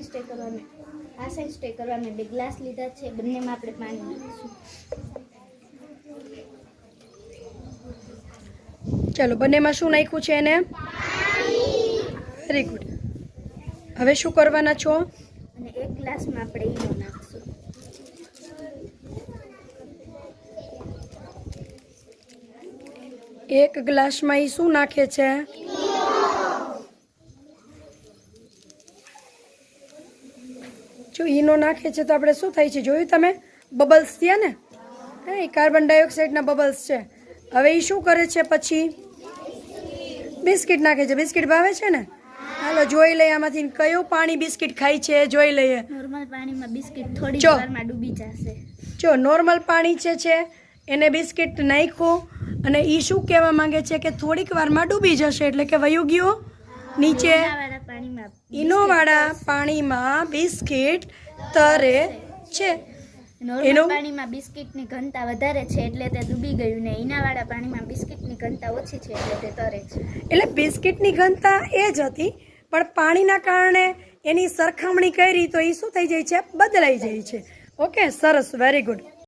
Stay કરવાને આ side stay કરવાને 2 ગ્લાસ લીધા છે, બંનેમાં આપણે પાણી નાખીશું. ચાલો, બંનેમાં શું નાખ્યું છે એને? Very good. હવે શું કરવાના છો? અને 1 ગ્લાસમાં આપણે ઈનો નાખશું. એક ગ્લાસમાં ઈ શું નાખે છે? જો ઈનો નાખે છે તો આપણે શું થાય છે જોયું તમે? બબલ્સ થયા ને? હા, એ કાર્બન ડાયોક્સાઇડના બબલ્સ છે. હવે એ શું કરે છે પછી? બિસ્કિટ નાખે છે. બિસ્કિટ ભાવે છે ને? હાલો જોઈ લઈએ આમાંથી કયું પાણી બિસ્કિટ ખાય છે, જોઈ લઈએ. નોર્મલ પાણીમાં બિસ્કિટ થોડી વારમાં ડૂબી જશે. જો નોર્મલ પાણી છે એને બિસ્કિટ નાખ્યું અને એ શું કહેવા માંગે છે કે થોડીક વારમાં ડૂબી જશે, એટલે કે વયું ગયું નીચે. ઈનોવાળા પાણીમાં બિસ્કિટ તરે છે. નોર્મલ પાણીમાં બિસ્કિટની ઘનતા વધારે છે એટલે તે ડૂબી ગયું, ને ઈનાવાળા પાણીમાં બિસ્કિટની ઘનતા ઓછી છે એટલે તે તરે છે. એટલે બિસ્કિટની ઘનતા એ જ હતી, પણ પાણીના કારણે એની સરખામણી કરી તો એ શું થઈ જાય છે? બદલાઈ જાય છે. ઓકે, સરસ, વેરી ગુડ.